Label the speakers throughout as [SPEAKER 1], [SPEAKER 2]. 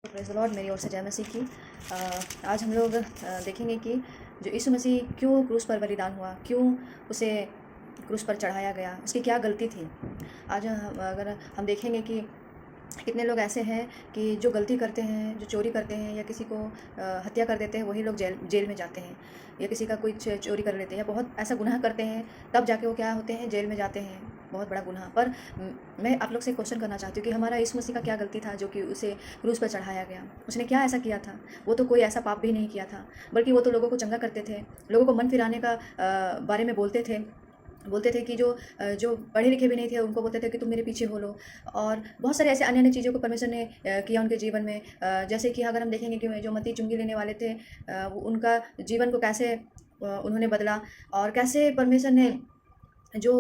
[SPEAKER 1] Praise the Lord. मेरी ओर से जय मसीह की। आज हम लोग देखेंगे कि जो यीशु मसीह क्यों क्रूस पर बलिदान हुआ, क्यों उसे क्रूस पर चढ़ाया गया, उसकी क्या गलती थी। आज अगर हम देखेंगे कि कितने लोग ऐसे हैं कि जो गलती करते हैं, जो चोरी करते हैं या किसी को हत्या कर देते हैं, वही लोग जेल में जाते हैं, या किसी का कुछ चोरी कर लेते हैं या बहुत ऐसा गुनाह करते हैं, तब जाके वो क्या होते हैं, जेल में जाते हैं, बहुत बड़ा गुनाह। पर मैं आप लोग से क्वेश्चन करना चाहती हूँ कि हमारा यीशु मसीह का क्या गलती था जो कि उसे क्रूस पर चढ़ाया गया। उसने क्या ऐसा किया था? वो तो कोई ऐसा पाप भी नहीं किया था, बल्कि वो तो लोगों को चंगा करते थे, लोगों को मन फिराने का बारे में बोलते थे कि जो पढ़े लिखे भी नहीं थे उनको बोलते थे कि तुम मेरे पीछे हो लो। और बहुत सारे ऐसे अन्य अन्य चीज़ों को परमेश्वर ने किया उनके जीवन में। जैसे कि अगर हम देखेंगे कि जो मत्ती चुंगी लेने वाले थे, उनका जीवन को कैसे उन्होंने बदला, और कैसे परमेश्वर ने जो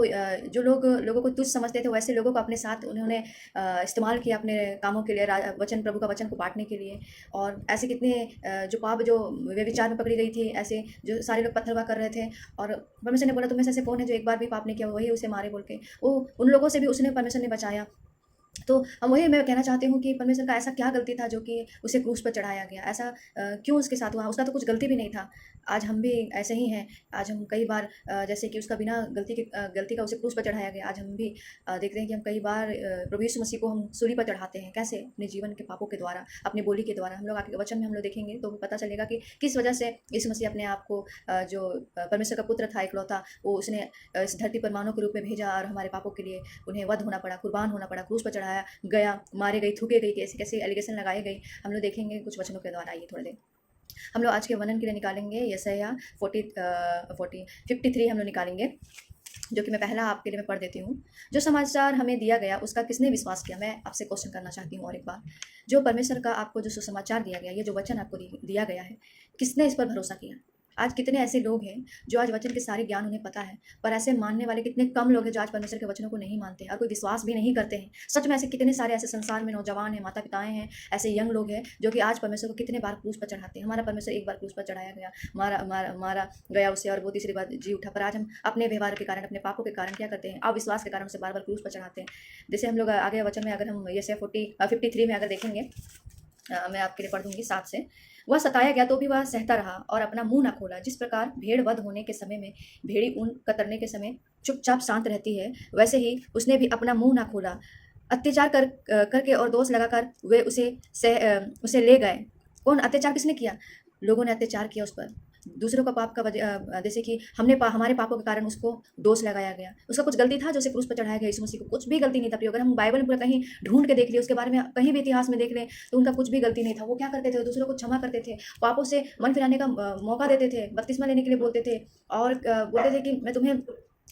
[SPEAKER 1] लोगों को तुच्छ समझते थे, वैसे लोगों को अपने साथ उन्होंने इस्तेमाल किया अपने कामों के लिए, प्रभु का वचन को बांटने के लिए। और ऐसे कितने जो पाप जो व्यभिचार में पकड़ी गई थी, ऐसे जो सारे लोग पत्थरवाह कर रहे थे, और परमेश्वर ने बोला तुम में से ऐसे कौन है जो एक बार भी पाप नहीं किया, वही उसे मारे बोल के। वो उन लोगों से भी उसने परमेश्वर ने बचाया। तो हम वही मैं कहना चाहती हूँ कि परमेश्वर का ऐसा क्या गलती था जो कि उसे क्रूस पर चढ़ाया गया। ऐसा क्यों उसके साथ हुआ? उसका तो कुछ गलती भी नहीं था। आज हम भी ऐसे ही हैं। आज हम कई बार जैसे कि उसका बिना गलती का उसे क्रूस पर चढ़ाया गया। आज हम भी देखते हैं कि हम कई बार प्रभु यीशु मसीह को हम सूली पर चढ़ाते हैं। कैसे? अपने जीवन के पापों के द्वारा, अपनी बोली के द्वारा। हम लोग आगे वचन में हम लोग देखेंगे तो पता चलेगा कि किस वजह से यीशु मसीह अपने आप को जो परमेश्वर का पुत्र था इकलौता, वो उसने इस धरती पर मानव के रूप में भेजा, और हमारे पापों के लिए उन्हें वध होना पड़ा, कुर्बान होना पड़ा, क्रूस पर चढ़ाया गया, मारे गई, थूके गई, कैसे कैसे एलिगेशन लगाई गई, हम लोग देखेंगे कुछ वचनों के द्वारा। आइए थोड़ी देर हम लोग आज के वर्णन के लिए निकालेंगे यशायाह 53 हम लोग निकालेंगे, जो कि मैं पहला आपके लिए मैं पढ़ देती हूँ। जो समाचार हमें दिया गया उसका किसने विश्वास किया? मैं आपसे क्वेश्चन करना चाहती हूँ और एक बार। जो परमेश्वर का आपको जो सुसमाचार दिया गया, ये जो वचन आपको दिया गया है, किसने इस पर भरोसा किया? आज कितने ऐसे लोग हैं जो आज वचन के सारे ज्ञान उन्हें पता है, पर ऐसे मानने वाले कितने कम लोग हैं जो आज परमेश्वर के वचनों को नहीं मानते हैं और कोई विश्वास भी नहीं करते हैं। सच में ऐसे कितने सारे ऐसे संसार में नौजवान हैं, माता पिताएं हैं, ऐसे यंग लोग हैं जो कि आज परमेश्वर को कितने बार क्रूस पर चढ़ाते हैं। हमारा परमेश्वर एक बार क्रूस पर चढ़ाया गया, मारा गया उसे, और वो तीसरी बार जी उठा। पर आज हम अपने व्यवहार के कारण, अपने पापों के कारण क्या करते हैं? अविश्वास के कारण उसे बार बार क्रूस पर चढ़ाते हैं। जैसे हम लोग आगे वचन में अगर हम यशायाह 53 में अगर देखेंगे, मैं आपके लिए पढ़ दूंगी 7 से। वह सताया गया तो भी वह सहता रहा और अपना मुंह ना खोला। जिस प्रकार भेड़ वध होने के समय में भेड़ी ऊन कतरने के समय चुपचाप शांत रहती है, वैसे ही उसने भी अपना मुंह ना खोला। अत्याचार करके और दोष लगाकर वे उसे ले गए। कौन अत्याचार किसने किया? लोगों ने अत्याचार किया उस पर। दूसरों का पाप का जैसे कि हमारे पापों के कारण उसको दोष लगाया गया। उसका कुछ गलती था जो उसे क्रूस पर चढ़ाया गया? यीशु मसीह को कुछ भी गलती नहीं था। प्रिय, अगर हम बाइबल में पूरा कहीं ढूंढ के देख लिए, उसके बारे में कहीं भी इतिहास में देख लें, तो उनका कुछ भी गलती नहीं था। वो क्या करते थे? दूसरों को क्षमा करते थे, पापों से मन फिराने का मौका देते थे, बपतिस्मा लेने के लिए बोलते थे, और बोलते थे कि मैं तुम्हें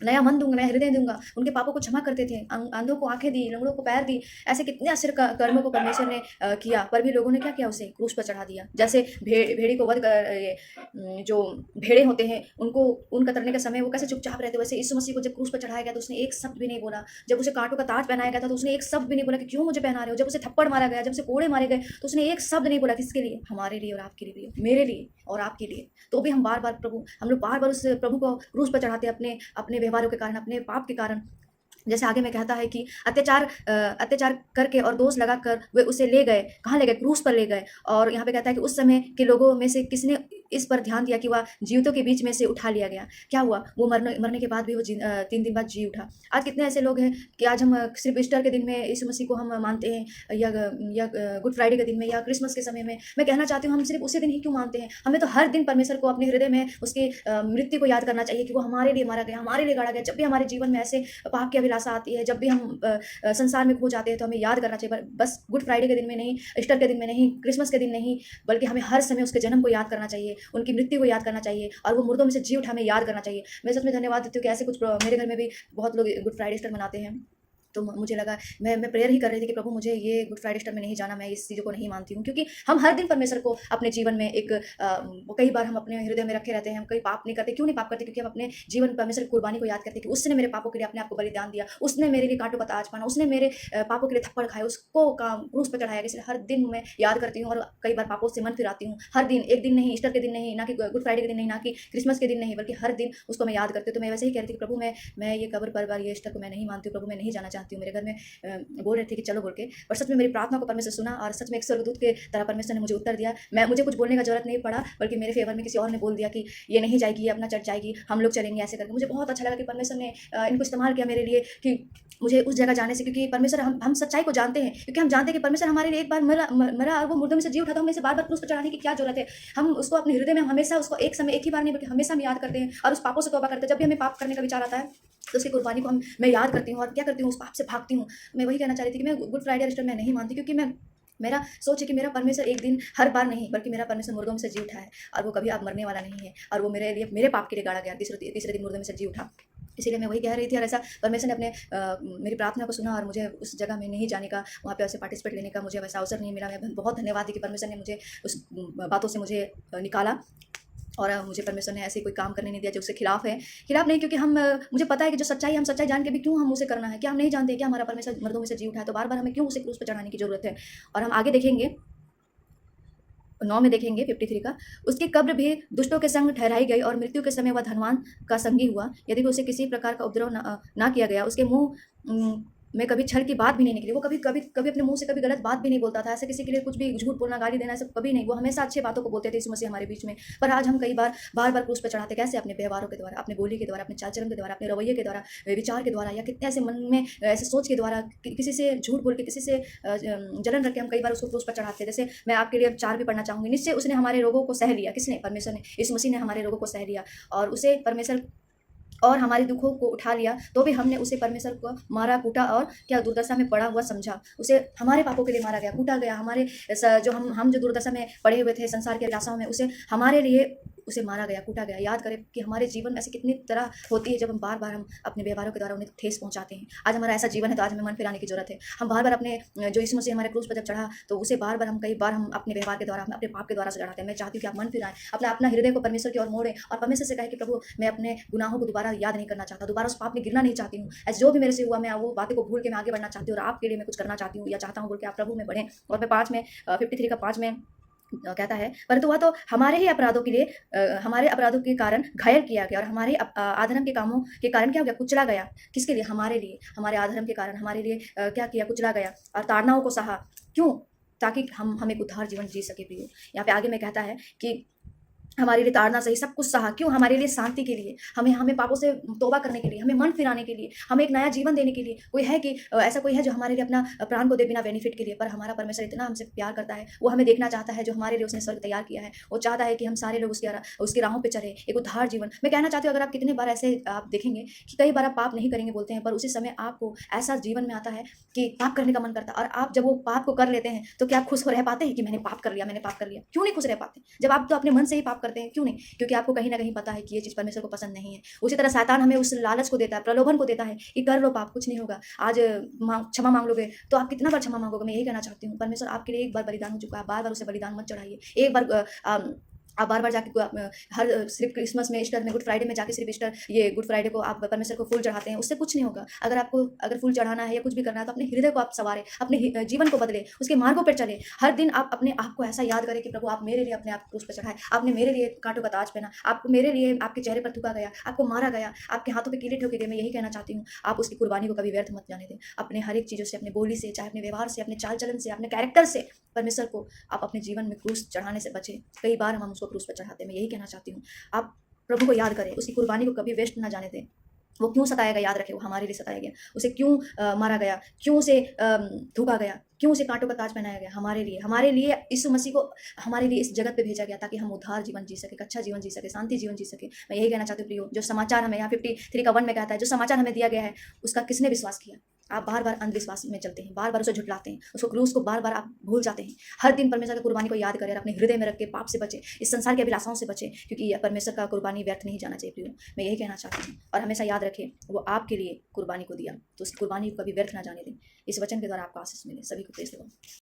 [SPEAKER 1] नया मन दूंगा, नया हृदय दूंगा। उनके पापों को क्षमा करते थे, अंधों को आंखें दी, लंगड़ों को पैर दी। ऐसे कितने आश्चर्य कर्मों को परमेश्वर ने किया, पर भी लोगों ने क्या किया? उसे क्रूस पर चढ़ा दिया। जैसे भेड़ी को वध कर जो भेड़े होते हैं उनको ऊन कतरने के समय वो कैसे चुपचाप रहते, वैसे यीशु मसीह को जब क्रूस पर चढ़ाया गया तो उसने एक शब्द भी नहीं बोला। जब उसे कांटों का ताज पहनाया गया था तो उसने एक शब्द भी नहीं बोला कि क्यों मुझे पहना रहे हो। जब उसे थप्पड़ मारा गया, जब उसे कोड़े मारे गए, तो उसने एक शब्द नहीं बोला। किसके लिए? हमारे लिए और आपके लिए, मेरे लिए और आपके लिए। तो भी हम लोग बार बार उस प्रभु को क्रूस पर चढ़ाते हैं अपने व्यवहारों के कारण, अपने पाप के कारण। जैसे आगे में कहता है कि अत्याचार करके और दोष लगाकर वे उसे ले गए। कहाँ ले गए? क्रूस पर ले गए। और यहाँ पे कहता है कि उस समय के लोगों में से किसने इस पर ध्यान दिया कि वह जीवितों के बीच में से उठा लिया गया? क्या हुआ? वो मरने के बाद भी वो 3 दिन बाद जी उठा। आज कितने ऐसे लोग हैं कि आज हम सिर्फ ईस्टर के दिन में यीशु मसीह को हम मानते हैं, या गुड फ्राइडे के दिन में, या क्रिसमस के समय में। मैं कहना चाहती हूँ हम सिर्फ उसी दिन ही क्यों मानते हैं? हमें तो हर दिन परमेश्वर को अपने हृदय में उसकी मृत्यु को याद करना चाहिए कि वो हमारे लिए मारा गया, हमारे लिए गाड़ा गया। जब भी हमारे जीवन में ऐसे पाप की अभिलाषा आती है, जब भी हम संसार में खो जाते हैं, तो हमें याद करना चाहिए। बस गुड फ्राइडे के दिन में नहीं, ईस्टर के दिन में नहीं, क्रिसमस के दिन नहीं, बल्कि हमें हर समय उसके जन्म को याद करना चाहिए, उनकी मृत्यु को याद करना चाहिए, और वो मुर्दों में से जी उठा हमें याद करना चाहिए। मैं सच में धन्यवाद देती हूँ कि ऐसे कुछ मेरे घर में भी बहुत लोग गुड फ्राइडे ईस्टर मनाते हैं। तो मुझे लगा, मैं प्रेयर ही कर रही थी कि प्रभु मुझे ये गुड फ्राइडे ईस्टर में नहीं जाना, मैं इस चीज़ों को नहीं मानती हूँ। क्योंकि हम हर दिन परमेश्वर को अपने जीवन में कई बार हम अपने हृदय में रखे रहते हैं। हम कई पाप नहीं करते। क्यों नहीं पाप करते? क्योंकि हम अपने जीवन में परमेश्वर की कुर्बानी को याद करते हैं कि उसने मेरे पापों के लिए अपने आप को बलिदान दिया, उसने मेरे लिए कांटों का ताज पहना, उसने मेरे पापों के लिए थप्पड़ खाए, उसको क्रूस पर चढ़ाया। इसलिए हर दिन मैं याद करती हूँ, और कई बार पापों से मन फिराती हूँ। हर दिन, एक दिन नहीं, ईस्टर के दिन नहीं, ना कि गुड फ्राइडे के दिन नहीं, ना कि क्रिसमस के दिन नहीं, बल्कि हर दिन उसको मैं याद करती हूँ। तो मैं वैसे ही कह रही थी कि प्रभु मैं ये कब्र पर ये ईस्टर को मैं नहीं मानती हूँ। प्रभु मैं नहीं जाना चाहती। जानती हूँ, मेरे घर में बोल रहे थे कि चलो बोल के, और सच में मेरी प्रार्थना को परमेश्वर सुना और सच में एक स्वर्गदूत के तरह परमेश्वर ने मुझे उत्तर दिया। मुझे कुछ बोलने का जरूरत नहीं पड़ा, बल्कि मेरे फेवर में किसी और ने बोल दिया कि ये नहीं जाएगी, ये अपना चर्च जाएगी, हम लोग चलेंगे ऐसे करके। मुझे बहुत अच्छा लगा कि परमेश्वर ने इनको इस्तेमाल किया मेरे लिए, कि मुझे उस जगह जाने से, क्योंकि परमेश्वर हम सच्चाई को जानते हैं, क्योंकि हम जानते हैं कि परमेश्वर हमारे लिए एक बार मरा और वो मुर्दों में से जी उठा, तो हमें इसे बार बार क्रूस पर चढ़ाने की क्या जरूरत है। हम उसको अपने हृदय में हमेशा, उसको एक समय, एक ही बार नहीं बल्कि हमेशा हम याद करते हैं और उस पापों से तौबा करते हैं। जब भी हमें पाप करने का विचार आता है तो उसकी कुर्बानी को मैं याद करती हूँ और क्या करती हूँ, उस पाप से भागती हूँ। मैं वही कहना चाह रही थी कि मैं गुड फ्राइडे ईस्टर मैं नहीं मानती, क्योंकि मेरा सोच है कि मेरा परमेश्वर एक दिन, हर बार नहीं बल्कि मेरा परमेश्वर मुर्दों में से जी उठा है और वो कभी अब मरने वाला नहीं है, और वो मेरे लिए, मेरे पाप के लिए गाड़ा गया, तीसरे दिन मुर्दों में से जी उठा। इसीलिए मैं वही कह रही थी, और ऐसा परमेश्वर ने अपने मेरी प्रार्थना को सुना और मुझे उस जगह में नहीं जाने का, वहाँ पे ऐसे पार्टिसिपेट लेने का मुझे वैसा अवसर नहीं मिला। मैं बहुत धन्यवाद दी कि परमेश्वर ने मुझे उस बातों से मुझे निकाला, और मुझे परमेश्वर ने ऐसे कोई काम करने नहीं दिया जो उसके खिलाफ है। खिलाफ नहीं, क्योंकि मुझे पता है कि जो सच्चाई, हम सच्चाई जान के भी क्यों हम उसे करना है, क्या हम नहीं जानते कि हमारा परमेश्वर मर्दों में से जी उठा है, तो बार बार हमें क्यों उसे क्रूस पर चढ़ाने की जरूरत है। और हम आगे देखेंगे 9 में देखेंगे 53 का, उसकी कब्र भी दुष्टों के संग ठहराई गई और मृत्यु के समय वह धनवान का संगी हुआ, यदि भी उसे किसी प्रकार का उपद्रव ना किया गया। उसके मुंह में कभी छल की बात भी नहीं निकली, वो कभी कभी कभी अपने मुंह से कभी गलत बात भी नहीं बोलता था, ऐसे किसी के लिए कुछ भी झूठ बोलना, गाली देना, ऐसा कभी नहीं। वो हमेशा अच्छी बातों को बोलते थे यीशु मसीह हमारे बीच में। पर आज हम कई बार बार क्रूस पर चढ़ाते, कैसे? अपने व्यवहारों के द्वारा, अपने बोली के द्वारा, अपने चाल चलन के द्वारा, अपने रवैये के द्वारा, विचार के द्वारा, या कितने ऐसे मन में ऐसे सोच के द्वारा, किसी से झूठ बोल के, किसी से जलन रख के हम कई बार उसको क्रूस पर चढ़ाते हैं। जैसे मैं आपके लिए 4 भी पढ़ना चाहूँगी। निश्चय उसने हमारे रोगों को सह लिया, किसने? परमेश्वर ने, यीशु मसीह ने हमारे रोगों को सह लिया, और उसे परमेश्वर और हमारे दुखों को उठा लिया, तो भी हमने उसे परमेश्वर को मारा, कूटा और क्या दुर्दशा में पड़ा हुआ समझा। उसे हमारे पापों के लिए मारा गया, कूटा गया। हमारे जो हम जो दुर्दशा में पड़े हुए थे संसार के अभिलाषाओं में, उसे हमारे लिए उसे मारा गया, कूटा गया। याद करें कि हमारे जीवन में ऐसी कितनी तरह होती है जब हम बार हम अपने व्यवहारों के द्वारा उन्हें ठेस पहुंचाते हैं। आज हमारा ऐसा जीवन है तो आज हमें मन फिराने की जरूरत है। हम बार अपने जो यीशु मसीह हमारे क्रूस पर जब चढ़ा, तो उसे बार हम कई बार हम अपने व्यवहार के द्वारा, अपने पाप के द्वारा से चढ़ाते हैं। मैं चाहती हूँ कि आप मन फिराएं, अपना हृदय को परमेश्वर की ओर मोड़ें और परमेश्वर से कहें कि प्रभु, मैं अपने गुनाहों को दोबारा याद नहीं करना चाहता, दोबारा उस पाप में गिरना नहीं चाहती हूँ। ऐसे जो भी मेरे से हुआ, मैं वो बातें को भूल के मैं आगे बढ़ना चाहती हूँ, और आपके लिए मैं कुछ करना चाहती हूँ या चाहता हूँ बोल के आप प्रभु में बढ़ें। और मैं 5 में 53 का 5 में कहता है, परंतु वह तो हमारे ही अपराधों के लिए, हमारे अपराधों के कारण घायल किया गया और हमारे आधर्म के कामों के कारण क्या हो गया? कुचला गया। किसके लिए? हमारे लिए। हमारे आधर्म के कारण हमारे लिए क्या किया? कुचला गया और ताड़नाओं को सहा। क्यों? ताकि हम एक उद्धार जीवन जी सके। प्रियो, यहाँ पे आगे में कहता है कि हमारे लिए ताड़ना सही, सब कुछ सहा। क्यों? हमारे लिए शांति के लिए, हमें पापों से तौबा करने के लिए, हमें मन फिराने के लिए, हमें एक नया जीवन देने के लिए। कोई है कि ऐसा कोई है जो हमारे लिए अपना प्राण को दे बिना बेनिफिट के लिए? पर हमारा परमेश्वर इतना हमसे प्यार करता है, वो हमें देखना चाहता है, जो हमारे लिए उसने स्वर्ग तैयार किया है। वो चाहता है कि हम सारे लोग उसकी राहों पर चले, एक उद्धार जीवन। मैं कहना चाहती हूँ, अगर आप कितने बार ऐसे आप देखेंगे कि कई बार आप पाप नहीं करेंगे बोलते हैं, पर उसी समय आपको ऐसा जीवन में आता है कि पाप करने का मन करता है, और आप जब वो पाप को कर लेते हैं तो क्या खुश हो रह पाते हैं कि मैंने पाप कर लिया, मैंने पाप कर लिया? क्यों नहीं खुश रह पाते? जब आप तो अपने मन से ही पाप करते हैं, क्यों नहीं? क्योंकि आपको कहीं ना कहीं पता है कि ये चीज़ परमेश्वर को पसंद नहीं है। उसी तरह शैतान हमें उस लालच को देता है, प्रलोभन को देता है कि कर लो पाप, कुछ नहीं होगा। आज क्षमा मांग लोगे तो आप कितना बार क्षमा मांगोगे? मैं यही कहना चाहती हूँ, परमेश्वर आपके लिए एक बार बलिदान हो चुका है, बार उसे बलिदान मत चढ़ाइए। एक बार आप बार जाके हर सिर्फ क्रिसमस में, ईस्टर में, गुड फ्राइडे में जाके सिर्फ ईस्टर, ये गुड फ्राइडे को आप परमेश्वर को फूल चढ़ाते हैं, उससे कुछ नहीं होगा। अगर फूल चढ़ाना है या कुछ भी करना है, तो अपने हृदय को आप संवारें, अपने जीवन को बदले, उसके मार्गों पर चले। हर दिन आप अपने आप को ऐसा याद करें कि प्रभु, आप मेरे लिए अपने आप क्रूस पर चढ़ाए, आपने मेरे लिए कांटों का ताज पहना, आपको मेरे लिए आपके चेहरे पर थूका गया, आपको मारा गया, आपके हाथों पर कीले ठोके गए। मैं यही कहना चाहती हूँ, आप उसकी कुर्बानी को कभी व्यर्थ मत जाने दें। अपने हर एक चीज़ों से, अपने बोली से, चाहे अपने व्यवहार से, अपने चाल चलन से, अपने कैरेक्टर से परमेश्वर को आप अपने जीवन में क्रूस चढ़ाने से बचें। कई बार हम उसको क्रूस पर चढ़ाते हैं। मैं यही कहना चाहती हूँ, आप प्रभु को याद करें, उसकी कुर्बानी को कभी वेस्ट ना जाने दें। वो क्यों सताया गया याद रखें, वो हमारे लिए सताया गया। उसे क्यों मारा गया, क्यों उसे थूका गया, क्यों उसे कांटों का ताज पहनाया गया? हमारे लिए यीशु मसीह को हमारे लिए इस जगत पे भेजा गया, ताकि हम उद्धार जीवन जी सके, अच्छा जीवन जी सके, शांति जीवन जी सके। मैं यही कहना चाहती हूँ प्रियो, जो समाचार हमें यहाँ 53 का 1 में कहता है, जो समाचार हमें दिया गया है उसका किसने विश्वास किया? आप बार अंधविश्वास में चलते हैं, बार उसे झुठलाते हैं, उसको क्रूस को बार आप भूल जाते हैं। हर दिन परमेश्वर की कुर्बानी को याद करें, अपने हृदय में रख के पाप से बचे, इस संसार की अभिलाषाओं से बचे, क्योंकि परमेश्वर का कुर्बानी व्यर्थ नहीं जाना चाहिए प्रियो। मैं यही कहना चाहती हूँ, और हमेशा याद रखें, वो आपके लिए कुर्बानी को दिया, तो उस कुर्बानी को कभी व्यर्थ ना जाने दें। इस वचन के द्वारा आपको आशीष मिले। सभी को प्रेज़ द लॉर्ड।